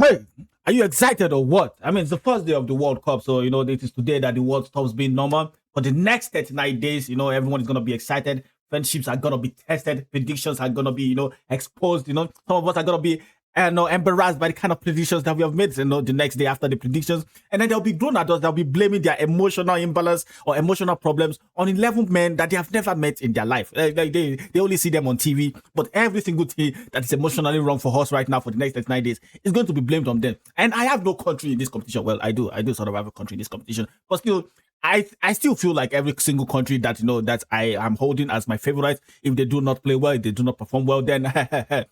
Hey, are you excited or what? I mean, it's the first day of the World Cup, so it is today that the world stops being normal. For the next 39 days, everyone is gonna be excited. Friendships are gonna be tested, predictions are gonna be, exposed. Some of us are gonna be embarrassed by the kind of predictions that we have made, the next day after the predictions. And then there'll be grown adults that'll be blaming their emotional imbalance or emotional problems on 11 men that they have never met in their life. They only see them on TV, but every single thing that is emotionally wrong for us right now for the next 39 days is going to be blamed on them. And I have no country in this competition. Well, I do sort of have a country in this competition, but still, I still feel like every single country that that I am holding as my favorite, if they do not play well, if they do not perform well, then I'm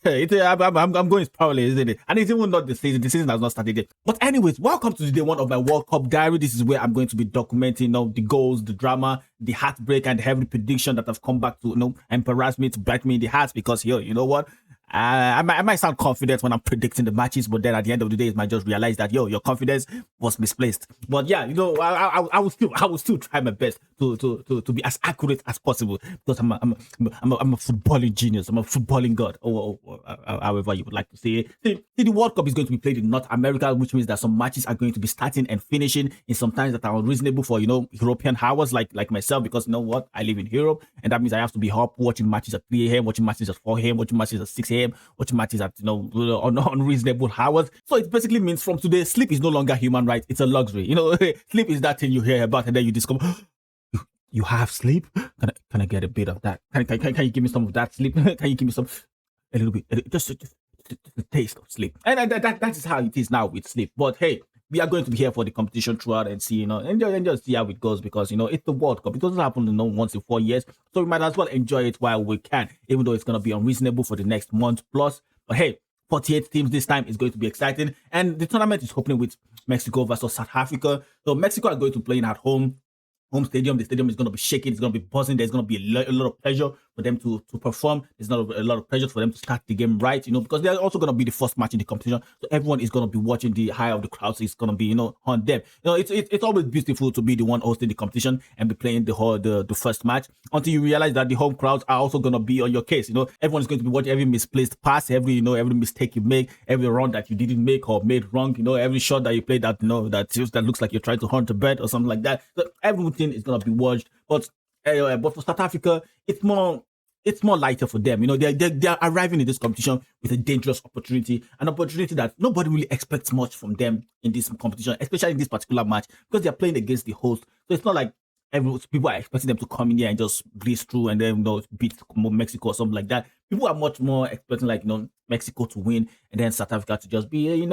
going proudly, isn't it? And it's even not the season. The season has not started yet. But anyways, welcome to day one of my World Cup diary. This is where I'm going to be documenting, the goals, the drama, the heartbreak, and every prediction that have come back to, embarrass me, to bite me in the heart. Because you know what? I might sound confident when I'm predicting the matches, but then at the end of the day, I might just realize that your confidence was misplaced. But yeah, I will still try my best to be as accurate as possible, because I'm a footballing genius. I'm a footballing god, or however you would like to say it. See, the World Cup is going to be played in North America, which means that some matches are going to be starting and finishing in some times that are unreasonable for European hours, like myself, because you know what, I live in Europe, and that means I have to be up watching matches at 3 a.m., watching matches at 4 a.m., watching matches at 6 a.m., watching matches at on unreasonable hours. So it basically means from today, sleep is no longer human right; it's a luxury. Sleep is that thing you hear about, and then you discover you have sleep. Can I get a bit of that? Can you give me some of that sleep? Can you give me a little bit, just the taste of sleep? And that is how it is now with sleep. But hey, we are going to be here for the competition throughout and see, and just see how it goes, because it's the World Cup. It doesn't happen once in 4 years, so we might as well enjoy it while we can, even though it's going to be unreasonable for the next month plus. But hey, 48 teams this time is going to be exciting, and the tournament is opening with Mexico versus South Africa. So Mexico are going to play in at home stadium. The stadium is going to be shaking. It's going to be buzzing. There's going to be a lot of pressure for them to perform. There's not a lot of pressure for them to start the game right, because they're also going to be the first match in the competition. So everyone is going to be watching. The high of the crowd, so it's going to be, on them. It's always beautiful to be the one hosting the competition and be playing the first match, until you realize that the home crowds are also going to be on your case. Everyone is going to be watching every misplaced pass, every mistake you make, every run that you didn't make or made wrong, every shot that you play that that looks like you're trying to hunt a bird or something like that. So everything is going to be watched. But for South Africa, it's more lighter for them. They're arriving in this competition with a dangerous opportunity, an opportunity that nobody really expects much from them in this competition, especially in this particular match, because they're playing against the host. So it's not like people are expecting them to come in here and just breeze through and then beat Mexico or something like that. People are much more expecting Mexico to win and then South Africa to just be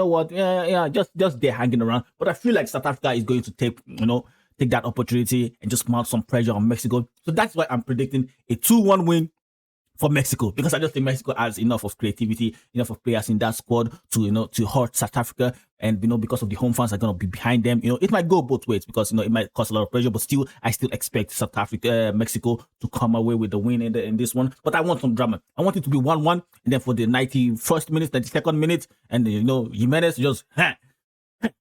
just there hanging around. But I feel like South Africa is going to take that opportunity and just mount some pressure on Mexico. So that's why I'm predicting a 2-1 win for Mexico, because I just think Mexico has enough of creativity, enough of players in that squad to hurt South Africa. And because of the home fans are going to be behind them, it might go both ways, because it might cause a lot of pressure, but still I still expect Mexico to come away with the win in this one. But I want some drama. I want it to be 1-1, and then for the 91st minute, 92nd minute, and Jimenez just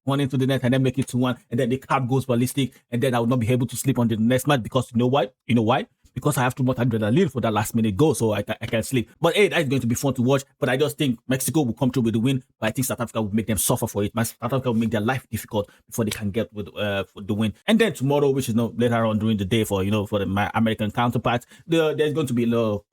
one into the net and then make it 2-1, and then the crowd goes ballistic, and then I will not be able to sleep on the next match, because you know why? Because I have too much adrenaline for that last minute goal, so I can't sleep. But hey, that's going to be fun to watch. But I just think Mexico will come through with the win, but I think South Africa will make them suffer for it. South Africa will make their life difficult before they can get with for the win. And then tomorrow, which is later on during the day for my American counterparts, there's going to be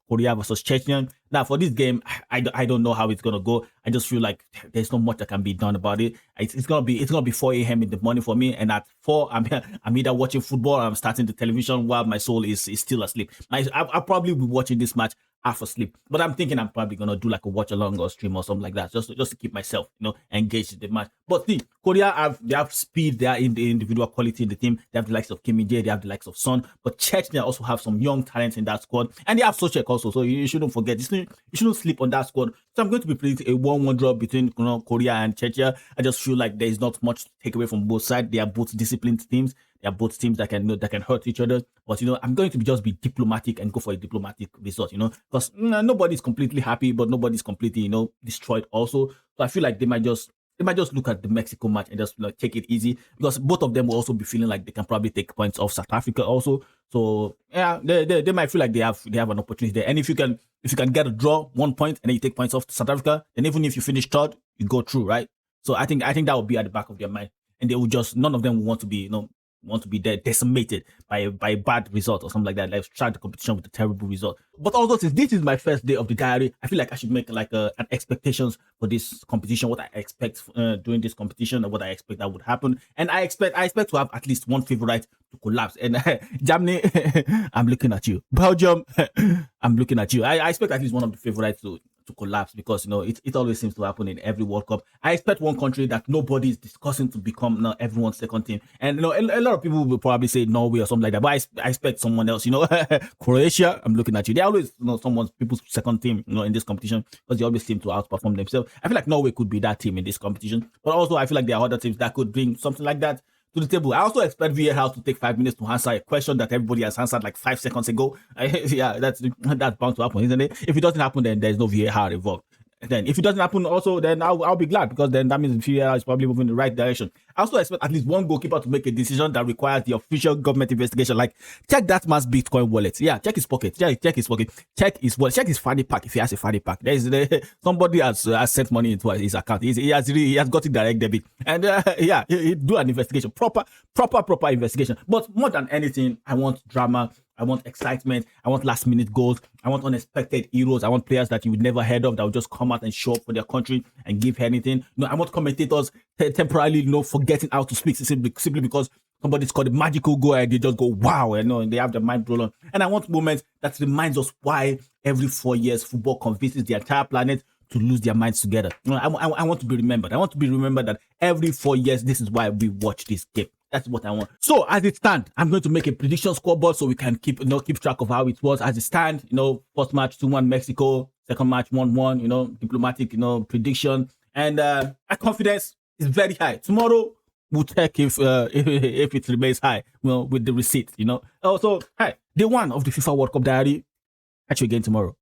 Korea versus Czechia. Now for this game, I don't know how it's gonna go. I just feel like there's not much that can be done about it. It's gonna be 4 a.m. in the morning for me, and at 4 I'm either watching football or I'm starting the television while my soul is still asleep. I'll probably be watching this match half asleep, but I'm thinking I'm probably gonna do like a watch along or stream or something like that, just to keep myself engaged in the match. But see, Korea they have speed, they are in the individual quality in the team. They have the likes of Kim Min-jae, they have the likes of Son, but Chechnya also have some young talents in that squad, and they have Sochek also, so you shouldn't forget this. You shouldn't sleep on that squad. So I'm going to be predicting a 1-1 draw between Korea and Czechia. I just feel like there is not much to take away from both sides. They are both disciplined teams. They are both teams that can hurt each other. But I'm going to just be diplomatic and go for a diplomatic result. Because nobody's completely happy, but nobody's completely destroyed also. So I feel like they might just look at the Mexico match and just take it easy, because both of them will also be feeling like they can probably take points off South Africa also. So yeah, they might feel like they have an opportunity there. And if you can if you can get a draw, 1 point, and then you take points off to South Africa, then even if you finish third, you go through, right? So I think that would be at the back of their mind, and they will just, none of them will want to be there decimated by a bad result or something like that. Let's start the competition with a terrible result. But also, since this is my first day of the diary, I feel like I should make like an expectations for this competition, what I expect during this competition, and what I expect that would happen. And I expect to have at least one favorite to collapse. And Germany, I'm looking at you. Belgium, I'm looking at you. I expect at least one of the favorites to collapse, because it always seems to happen in every World Cup. I expect one country that nobody is discussing to become everyone's second team, and a lot of people will probably say Norway or something like that, but I expect someone else. Croatia, I'm looking at you. They always people's second team in this competition, because they always seem to outperform themselves. I feel like Norway could be that team in this competition, but also I feel like there are other teams that could bring something like that to the table. I also expect VAR to take 5 minutes to answer a question that everybody has answered like 5 seconds ago. Yeah, that's bound to happen, isn't it? If it doesn't happen, then there's no VAR involved. Then if it doesn't happen also, then I'll be glad, because then that means VAR is probably moving in the right direction. I also expect at least one goalkeeper to make a decision that requires the official government investigation. Like, check that man's Bitcoin wallet. Yeah, check his pocket. Check his pocket. Check his wallet. Check his fanny pack if he has a fanny pack. Somebody has sent money into his account. He has got it direct debit. And he do an investigation. Proper investigation. But more than anything, I want drama. I want excitement. I want last minute goals. I want unexpected heroes. I want players that you would never heard of that will just come out and show up for their country and give anything. I want commentators temporarily, forgetting how to speak simply because somebody scored a magical goal and they just go, wow, and they have their mind blown on. And I want moments that reminds us why every 4 years football convinces the entire planet to lose their minds together. I want to be remembered. I want to be remembered that every 4 years, this is why we watch this game. That's what I want. So as it stands, I'm going to make a prediction scoreboard so we can keep track of how it was. As it stands, first match 2-1 Mexico, second match 1-1, diplomatic, prediction. And my confidence is very high. Tomorrow we'll check if it remains high, with the receipt, Also, hi, day one of the FIFA World Cup diary. Catch you again tomorrow.